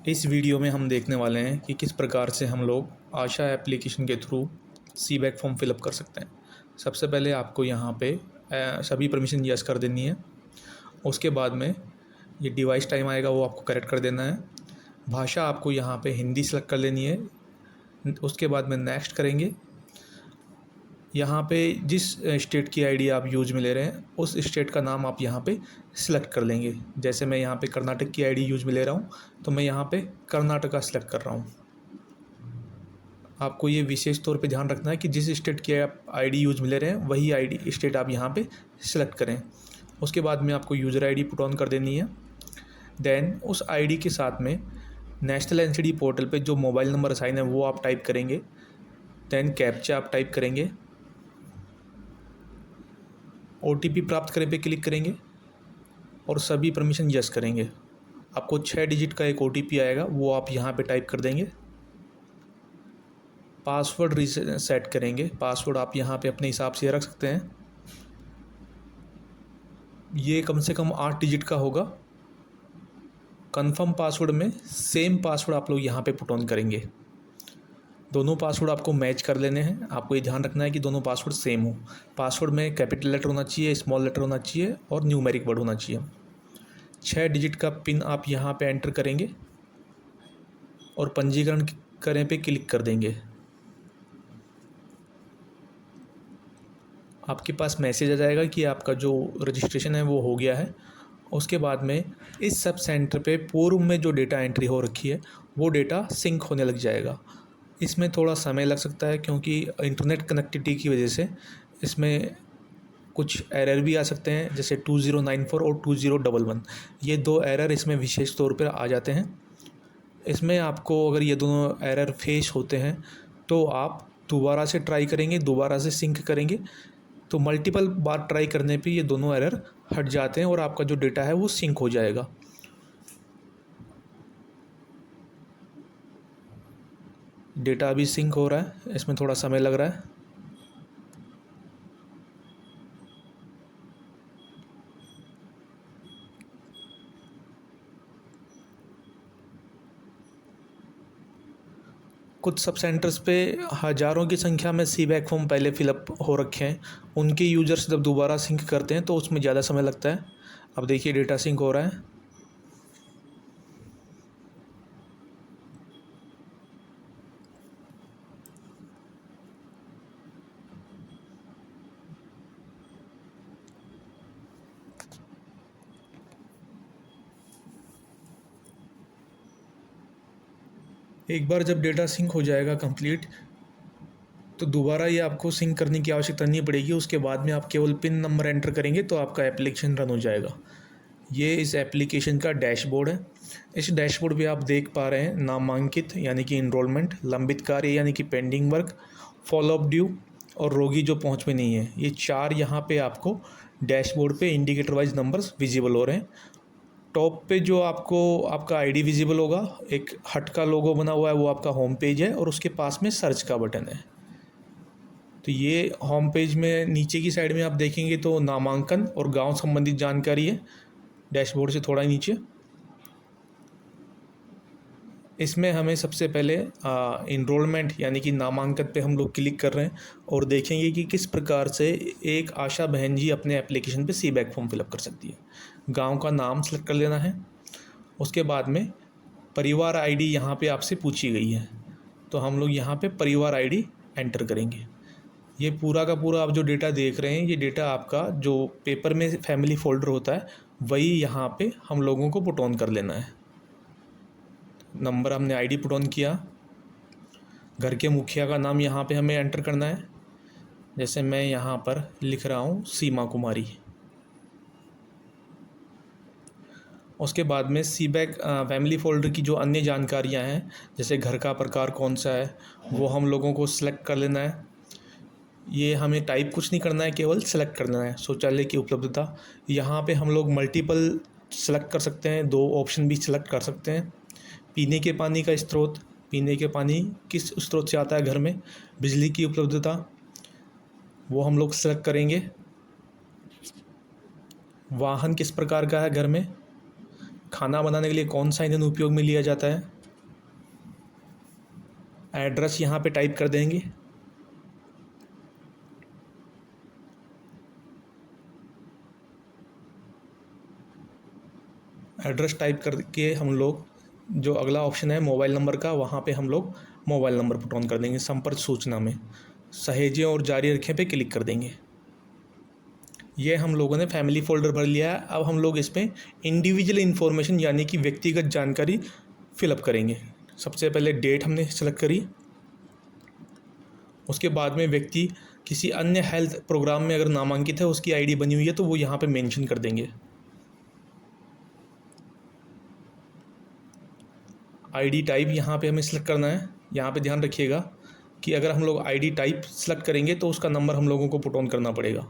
इस वीडियो में हम देखने वाले हैं कि किस प्रकार से हम लोग आशा एप्लीकेशन के through C back form fill up कर सकते हैं। सबसे पहले आपको यहाँ पे सभी परमिशन यस कर देनी है। उसके बाद में ये डिवाइस टाइम आएगा वो आपको करेक्ट कर देना है। भाषा आपको यहाँ पे हिंदी सेलेक्ट कर लेनी है। उसके बाद में नेक्स्ट करेंगे। यहाँ पे जिस स्टेट की आईडी आप यूज में ले रहे हैं उस स्टेट का नाम आप यहाँ पे सिलेक्ट कर लेंगे। जैसे मैं यहाँ पे कर्नाटक की आईडी यूज में ले रहा हूँ तो मैं यहाँ पे कर्नाटका सेलेक्ट कर रहा हूँ। आपको ये विशेष तौर पे ध्यान रखना है कि जिस स्टेट की आप आईडी यूज में ले रहे हैं वही आईडी स्टेट आप यहाँ पे सिलेक्ट करें। उसके बाद में आपको यूज़र आईडी पुट ऑन कर देनी है। देन उस आईडी के साथ में नेशनल एनसीडी पोर्टल पे जो मोबाइल नंबर असाइन है वो आप टाइप करेंगे। देन कैप्चा आप टाइप करेंगे। OTP प्राप्त करें पे क्लिक करेंगे और सभी परमिशन यस करेंगे। आपको 6 डिजिट का एक OTP आएगा वो आप यहाँ पे टाइप कर देंगे। पासवर्ड रीसेट करेंगे। पासवर्ड आप यहाँ पे अपने हिसाब से रख सकते हैं। ये कम से कम 8 डिजिट का होगा। कंफर्म पासवर्ड में सेम पासवर्ड आप लोग यहाँ पे पुट ऑन करेंगे। दोनों पासवर्ड आपको मैच कर लेने हैं। आपको ये ध्यान रखना है कि दोनों पासवर्ड सेम हो। पासवर्ड में कैपिटल लेटर होना चाहिए, स्मॉल लेटर होना चाहिए और न्यूमेरिक वर्ड होना चाहिए। 6 डिजिट का पिन आप यहाँ पे एंटर करेंगे और पंजीकरण करें पे क्लिक कर देंगे। आपके पास मैसेज आ जाएगा कि आपका जो रजिस्ट्रेशन है वो हो गया है। उसके बाद में इस सब सेंटर पे पूर्व में जो डेटा एंट्री हो रखी है वो डेटा सिंक होने लग जाएगा। इसमें थोड़ा समय लग सकता है क्योंकि इंटरनेट कनेक्टिविटी की वजह से इसमें कुछ एरर भी आ सकते हैं, जैसे 2094 और 2011। ये 2 एरर इसमें विशेष तौर पर आ जाते हैं। इसमें आपको अगर ये दोनों एरर फेस होते हैं तो आप दोबारा से ट्राई करेंगे, दोबारा से सिंक करेंगे तो मल्टीपल बार ट्राई करने पे ये दोनों एरर हट जाते हैं और आपका जो डेटा है वो सिंक हो जाएगा। डेटा अभी सिंक हो रहा है, इसमें थोड़ा समय लग रहा है। कुछ सब सेंटर्स पे हज़ारों की संख्या में सी बैक फॉर्म पहले फिलअप हो रखे हैं। उनके यूज़र्स जब दोबारा सिंक करते हैं तो उसमें ज़्यादा समय लगता है। अब देखिए डेटा सिंक हो रहा है। एक बार जब डेटा सिंक हो जाएगा कंप्लीट तो दोबारा ये आपको सिंक करने की आवश्यकता नहीं पड़ेगी। उसके बाद में आप केवल पिन नंबर एंटर करेंगे तो आपका एप्लीकेशन रन हो जाएगा। ये इस एप्लीकेशन का डैशबोर्ड है। इस डैशबोर्ड पे आप देख पा रहे हैं नामांकित यानी कि इनरोलमेंट, लंबित कार्य यानी कि पेंडिंग वर्क, फॉलोअप ड्यू और रोगी जो पहुंच में नहीं है। ये 4 यहाँ पे आपको डैशबोर्ड पे इंडिकेटर वाइज नंबर्स विजिबल हो रहे हैं। टॉप पे जो आपको आपका आईडी विजिबल होगा, एक हट का लोगो बना हुआ है वो आपका होम पेज है और उसके पास में सर्च का बटन है। तो ये होम पेज में नीचे की साइड में आप देखेंगे तो नामांकन और गांव संबंधित जानकारी है, डैशबोर्ड से थोड़ा नीचे। इसमें हमें सबसे पहले इनरोलमेंट यानी कि नामांकन पे हम लोग क्लिक कर रहे हैं और देखेंगे कि किस प्रकार से एक आशा बहन जी अपने एप्लीकेशन पे सी बैक फॉर्म फिलअप कर सकती है। गांव का नाम सेलेक्ट कर लेना है। उसके बाद में परिवार आईडी यहाँ पे आपसे पूछी गई है तो हम लोग यहाँ पे परिवार आईडी एंटर करेंगे। ये पूरा का पूरा आप जो डेटा देख रहे हैं ये डेटा आपका जो पेपर में फैमिली फोल्डर होता है वही यहाँ पे हम लोगों को पुट ऑन कर लेना है। नंबर हमने आईडी पुट ऑन किया। घर के मुखिया का नाम यहाँ पे हमें एंटर करना है। जैसे मैं यहाँ पर लिख रहा हूँ सीमा कुमारी। उसके बाद में सी बैक फैमिली फोल्डर की जो अन्य जानकारियाँ हैं जैसे घर का प्रकार कौन सा है वो हम लोगों को सिलेक्ट कर लेना है। ये हमें टाइप कुछ नहीं करना है, केवल सेलेक्ट करना है। शौचालय की उपलब्धता यहाँ पे हम लोग मल्टीपल सेलेक्ट कर सकते हैं, 2 ऑप्शन भी सिलेक्ट कर सकते हैं। पीने के पानी का स्रोत, पीने के पानी किस स्रोत से आता है घर में। बिजली की उपलब्धता वो हम लोग सेलेक्ट करेंगे। वाहन किस प्रकार का है घर में। खाना बनाने के लिए कौन सा ईंधन उपयोग में लिया जाता है। एड्रेस यहाँ पे टाइप कर देंगे। एड्रेस टाइप करके हम लोग जो अगला ऑप्शन है मोबाइल नंबर का, वहाँ पे हम लोग मोबाइल नंबर पुट ऑन कर देंगे। संपर्क सूचना में सहेजें और जारी रखें पे क्लिक कर देंगे। ये हम लोगों ने फैमिली फ़ोल्डर भर लिया है। अब हम लोग इसमें इंडिविजुअल इन्फॉर्मेशन यानी कि व्यक्तिगत जानकारी फिलअप करेंगे। सबसे पहले डेट हमने सेलेक्ट करी, उसके बाद में व्यक्ति किसी अन्य हेल्थ प्रोग्राम में अगर नामांकित है, उसकी आईडी बनी हुई है तो वो यहाँ पे मेंशन कर देंगे। आईडी टाइप यहाँ पे हमें सेलेक्ट करना है। यहाँ पे ध्यान रखिएगा कि अगर हम लोग आईडी टाइप सेलेक्ट करेंगे तो उसका नंबर हम लोगों को पुट ऑन करना पड़ेगा।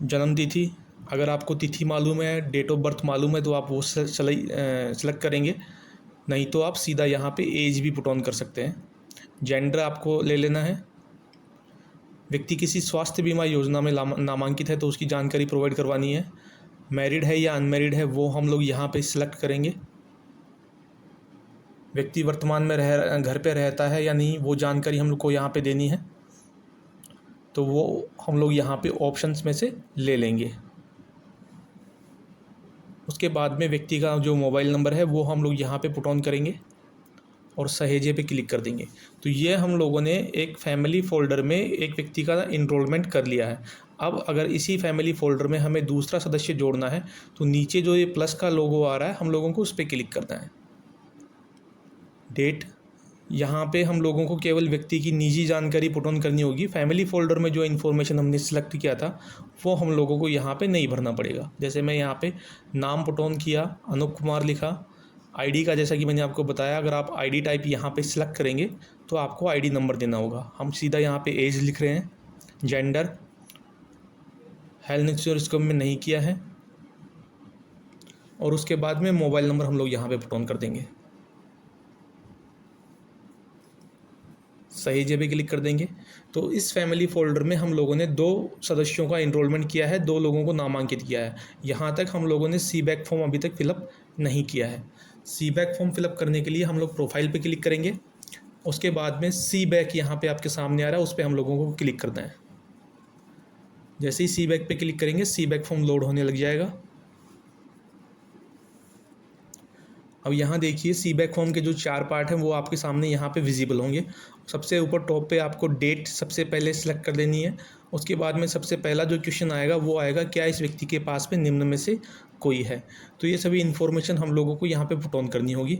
जन्म तिथि, अगर आपको तिथि मालूम है, डेट ऑफ बर्थ मालूम है तो आप वो सेलेक्ट करेंगे, नहीं तो आप सीधा यहाँ पे एज भी पुट ऑन कर सकते हैं। जेंडर आपको ले लेना है। व्यक्ति किसी स्वास्थ्य बीमा योजना में नामांकित है तो उसकी जानकारी प्रोवाइड करवानी है। मैरिड है या अनमैरिड है वो हम लोग यहाँ पे सिलेक्ट करेंगे। व्यक्ति वर्तमान में घर पे रहता है या नहीं वो जानकारी हम लोग को यहाँ पे देनी है, तो वो हम लोग यहाँ पे ऑप्शंस में से ले लेंगे। उसके बाद में व्यक्ति का जो मोबाइल नंबर है वो हम लोग यहाँ पे पुट ऑन करेंगे और सहेजे पे क्लिक कर देंगे। तो ये हम लोगों ने एक फैमिली फ़ोल्डर में एक व्यक्ति का इनरोलमेंट कर लिया है। अब अगर इसी फैमिली फ़ोल्डर में हमें दूसरा सदस्य जोड़ना है तो नीचे जो ये प्लस का लोगो आ रहा है हम लोगों को उस पर क्लिक करना है। डेट, यहाँ पे हम लोगों को केवल व्यक्ति की निजी जानकारी पुट ऑन करनी होगी। फैमिली फ़ोल्डर में जो इन्फॉर्मेशन हमने सेलेक्ट किया था वो हम लोगों को यहाँ पे नहीं भरना पड़ेगा। जैसे मैं यहाँ पे नाम पुट ऑन किया, अनूप कुमार लिखा। आईडी का जैसा कि मैंने आपको बताया, अगर आप आईडी टाइप यहाँ पे सिलेक्ट करेंगे तो आपको आईडी नंबर देना होगा। हम सीधा यहाँ पे एज लिख रहे हैं। जेंडर हेल्थ इंश्योरेंस को में नहीं किया है, और उसके बाद में मोबाइल नंबर हम लोग यहाँ पे पुट ऑन कर देंगे। सही जगह क्लिक कर देंगे। तो इस फैमिली फ़ोल्डर में हम लोगों ने 2 सदस्यों का इनरोलमेंट किया है, 2 लोगों को नामांकित किया है। यहाँ तक हम लोगों ने सी बैक फॉर्म अभी तक फिलअप नहीं किया है। सी बैक फॉर्म फिलअप करने के लिए हम लोग प्रोफाइल पे क्लिक करेंगे। उसके बाद में सी बैक यहाँ पे आपके सामने आ रहा है, उस पर हम लोगों को क्लिक करना है। जैसे ही सी बैक पे क्लिक करेंगे सी बैक फॉर्म लोड होने लग जाएगा। अब यहाँ देखिए सी बैक फॉर्म के जो 4 पार्ट हैं वो आपके सामने यहाँ पे विजिबल होंगे। सबसे ऊपर टॉप पे आपको डेट सबसे पहले सेलेक्ट कर देनी है। उसके बाद में सबसे पहला जो क्वेश्चन आएगा वो आएगा, क्या इस व्यक्ति के पास में निम्न में से कोई है। तो ये सभी इन्फॉर्मेशन हम लोगों को यहाँ पे पुट ऑन करनी होगी।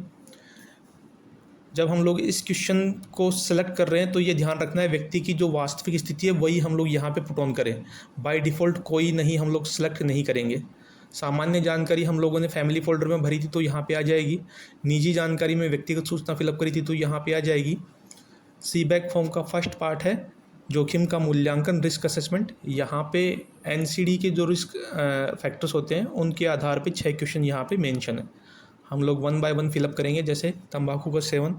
जब हम लोग इस क्वेश्चन को सेलेक्ट कर रहे हैं तो ये ध्यान रखना है व्यक्ति की जो वास्तविक स्थिति है वही हम लोग यहाँ पे पुट ऑन करें। बाय डिफ़ॉल्ट कोई नहीं हम लोग सेलेक्ट नहीं करेंगे। सामान्य जानकारी हम लोगों ने फैमिली फ़ोल्डर में भरी थी तो यहाँ पे आ जाएगी। निजी जानकारी में व्यक्तिगत सूचना फिलअप करी थी तो यहाँ पे आ जाएगी। सी बैक फॉर्म का फर्स्ट पार्ट है जोखिम का मूल्यांकन, रिस्क असेसमेंट। यहाँ पे एनसीडी के जो रिस्क फैक्टर्स होते हैं उनके आधार पे 6 क्वेश्चन यहाँ पे मेंशन है। हम लोग 1 बाय 1 फिलअप करेंगे। जैसे तंबाकू का सेवन,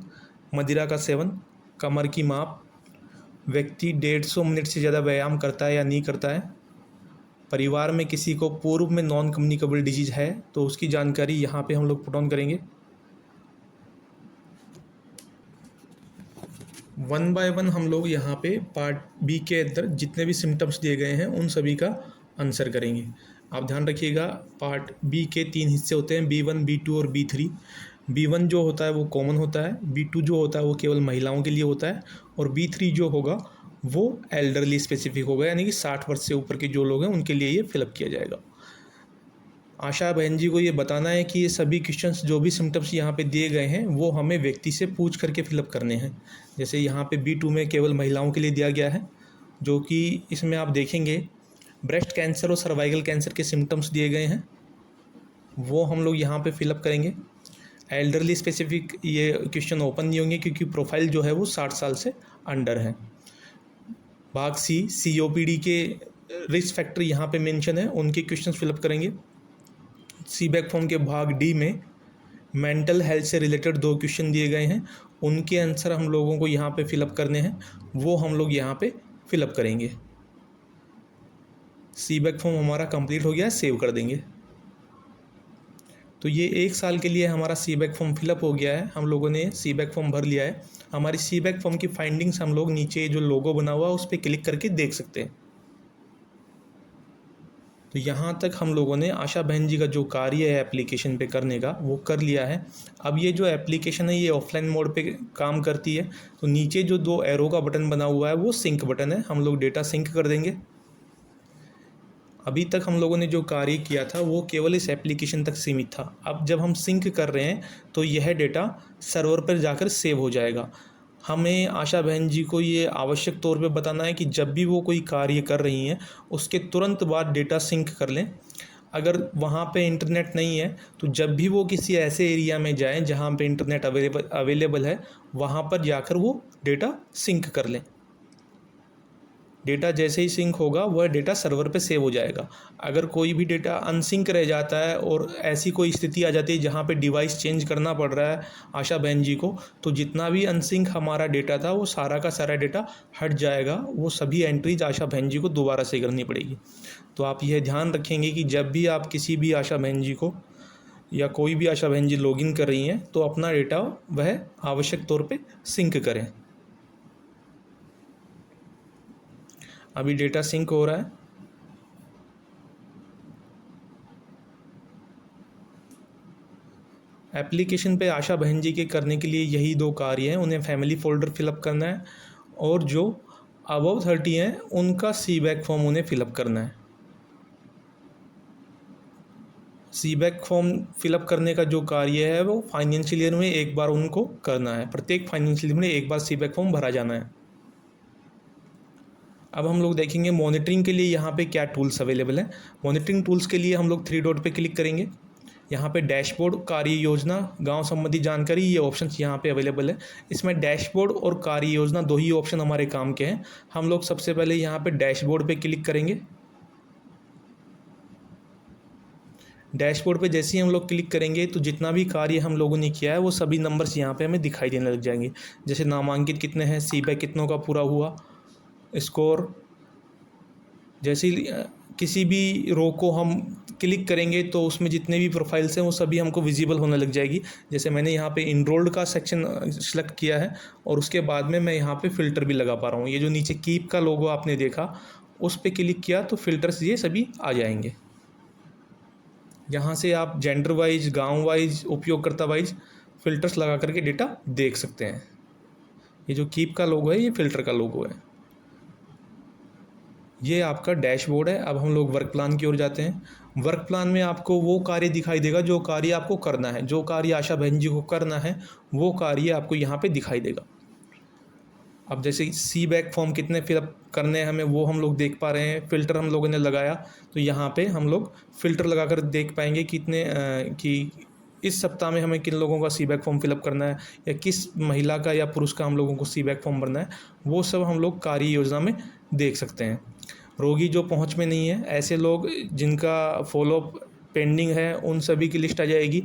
मदिरा का सेवन, कमर की माप, व्यक्ति 150 मिनट से ज़्यादा व्यायाम करता है या नहीं करता है, परिवार में किसी को पूर्व में नॉन कम्युनिकेबल डिजीज़ है तो उसकी जानकारी यहाँ पे हम लोग पुट ऑन करेंगे। 1 बाय 1 हम लोग यहाँ पे पार्ट बी के अंदर जितने भी सिम्टम्स दिए गए हैं उन सभी का आंसर करेंगे। आप ध्यान रखिएगा पार्ट बी के 3 हिस्से होते हैं, B1, B2 और B3। B1 जो होता है वो कॉमन होता है, B2 जो होता है वो केवल महिलाओं के लिए होता है, और B3 जो होगा वो एल्डरली स्पेसिफिक होगा, यानी कि 60 वर्ष से ऊपर के जो लोग हैं उनके लिए ये फिलअप किया जाएगा। आशा बहन जी को ये बताना है कि ये सभी क्वेश्चंस जो भी सिम्टम्स यहाँ पे दिए गए हैं वो हमें व्यक्ति से पूछ करके फिलअप करने हैं। जैसे यहाँ पे B2 में केवल महिलाओं के लिए दिया गया है, जो कि इसमें आप देखेंगे ब्रेस्ट कैंसर और सर्वाइकल कैंसर के सिम्टम्स दिए गए हैं, वो हम लोग यहाँ पे फिलअप करेंगे। एल्डरली स्पेसिफिक ये क्वेश्चन ओपन नहीं होंगे क्योंकि प्रोफाइल जो है वो 60 साल से अंडर है। भाग सी, COPD के रिस्क फैक्टर यहाँ पे मेंशन है, उनके क्वेश्चंस फिलअप करेंगे। सी बैक फॉर्म के भाग डी में मेंटल हेल्थ से रिलेटेड 2 क्वेश्चन दिए गए हैं, उनके आंसर हम लोगों को यहाँ पे फिलअप करने हैं, वो हम लोग यहाँ पे फिलअप करेंगे। सी बैक फॉर्म हमारा कंप्लीट हो गया, सेव कर देंगे। तो ये 1 साल के लिए हमारा सी बैक फॉर्म फिलअप हो गया है, हम लोगों ने सी बैक फॉर्म भर लिया है। हमारी सी बैक फॉर्म की फाइंडिंग्स हम लोग नीचे जो लोगो बना हुआ है उस पर क्लिक करके देख सकते हैं। तो यहाँ तक हम लोगों ने आशा बहन जी का जो कार्य है एप्लीकेशन पे करने का वो कर लिया है। अब ये जो एप्लीकेशन है ये ऑफलाइन मोड पे काम करती है। तो नीचे जो 2 एरो का बटन बना हुआ है वो सिंक बटन है, हम लोग डेटा सिंक कर देंगे। अभी तक हम लोगों ने जो कार्य किया था वो केवल इस एप्लीकेशन तक सीमित था। अब जब हम सिंक कर रहे हैं तो यह डेटा सर्वर पर जाकर सेव हो जाएगा। हमें आशा बहन जी को ये आवश्यक तौर पे बताना है कि जब भी वो कोई कार्य कर रही हैं उसके तुरंत बाद डेटा सिंक कर लें। अगर वहाँ पे इंटरनेट नहीं है तो जब भी वो किसी ऐसे एरिया में जाएं जहाँ पे इंटरनेट अवेलेबल है वहाँ पर जाकर वो डेटा सिंक कर लें। डेटा जैसे ही सिंक होगा वह डेटा सर्वर पे सेव हो जाएगा। अगर कोई भी डेटा अनसिंक रह जाता है और ऐसी कोई स्थिति आ जाती है जहाँ पे डिवाइस चेंज करना पड़ रहा है आशा बहन जी को, तो जितना भी अनसिंक हमारा डेटा था वो सारा का सारा डेटा हट जाएगा। वो सभी एंट्रीज आशा बहन जी को दोबारा से करनी पड़ेगी। तो आप यह ध्यान रखेंगे कि जब भी आप किसी भी आशा बहन जी को या कोई भी आशा बहन जी लॉगिन कर रही हैं तो अपना डेटा वह आवश्यक तौर पर सिंक करें। अभी डेटा सिंक हो रहा है। एप्लीकेशन पे आशा बहन जी के करने के लिए यही 2 कार्य हैं, उन्हें फैमिली फ़ोल्डर फिलअप करना है और जो अबव 30 हैं उनका सी बैक फॉर्म उन्हें फिलअप करना है। सी बैक फॉर्म फिलअप करने का जो कार्य है वो फाइनेंशियल ईयर में एक बार उनको करना है। प्रत्येक फाइनेंशियल ईयर में एक बार सी बैक फॉर्म भरा जाना है। अब हम लोग देखेंगे मॉनिटरिंग के लिए यहाँ पे क्या टूल्स अवेलेबल हैं। मॉनिटरिंग टूल्स के लिए हम लोग 3 डॉट पे क्लिक करेंगे। यहाँ पे डैशबोर्ड, कार्य योजना, गांव संबंधी जानकारी, ये ऑप्शंस यहाँ पे अवेलेबल है। इसमें डैशबोर्ड और कार्य योजना 2 ही ऑप्शन हमारे काम के हैं। हम लोग सबसे पहले यहाँ पे डैशबोर्ड पे क्लिक करेंगे। डैशबोर्ड पे जैसे ही हम लोग क्लिक करेंगे तो जितना भी कार्य हम लोगों ने किया है वो सभी नंबर्स यहाँ पे हमें दिखाई देने लग जाएंगे। जैसे नामांकित कितने हैं, सी बैक कितनों का पूरा हुआ, स्कोर। जैसे किसी भी रो को हम क्लिक करेंगे तो उसमें जितने भी प्रोफाइल्स हैं वो सभी हमको विजिबल होने लग जाएगी। जैसे मैंने यहाँ पे इनरोल्ड का सेक्शन सेलेक्ट किया है और उसके बाद में मैं यहाँ पे फ़िल्टर भी लगा पा रहा हूँ। ये जो नीचे कीप का लोगो आपने देखा उस पर क्लिक किया तो फ़िल्टर्स ये सभी आ जाएंगे। यहाँ से आप जेंडर वाइज, गाँव वाइज, उपयोगकर्ता वाइज फ़िल्टर्स लगा करके डेटा देख सकते हैं। ये जो कीप का लोगो है ये फ़िल्टर का लोगो है। ये आपका डैशबोर्ड है। अब हम लोग वर्क प्लान की ओर जाते हैं। वर्क प्लान में आपको वो कार्य दिखाई देगा जो कार्य आपको करना है। जो कार्य आशा बहन जी को करना है वो कार्य आपको यहाँ पे दिखाई देगा। अब जैसे सी बैक फॉर्म कितने फिलअप करने हैं हमें वो हम लोग देख पा रहे हैं। फ़िल्टर हम लोगों ने लगाया तो यहाँ पे हम लोग फ़िल्टर लगा कर देख पाएंगे कितने कि इस सप्ताह में हमें किन लोगों का सी बैक फॉर्म फिलअप करना है या किस महिला का या पुरुष का हम लोगों को सी बैक फॉर्म भरना है, वो सब हम लोग कार्य योजना में देख सकते हैं। रोगी जो पहुंच में नहीं है, ऐसे लोग जिनका फॉलोअप पेंडिंग है उन सभी की लिस्ट आ जाएगी।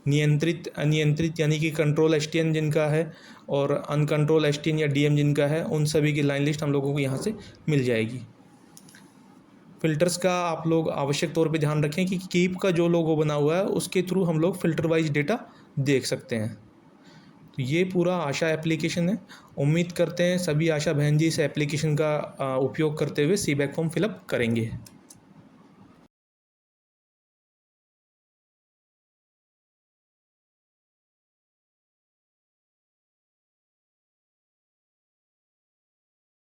नियंत्रित, अनियंत्रित यानी कि कंट्रोल एसटीएन जिनका है और अनकंट्रोल एसटीएन या डीएम जिनका है उन सभी की लाइन लिस्ट हम लोगों को यहाँ से मिल जाएगी। फ़िल्टर्स का आप लोग आवश्यक तौर पे ध्यान रखें कि कीप का जो लोगो बना हुआ है उसके थ्रू हम लोग फ़िल्टर वाइज डेटा देख सकते हैं। तो ये पूरा आशा एप्लीकेशन है। उम्मीद करते हैं सभी आशा बहन जी इस एप्लीकेशन का उपयोग करते हुए सी बैक फॉर्म फिलअप करेंगे।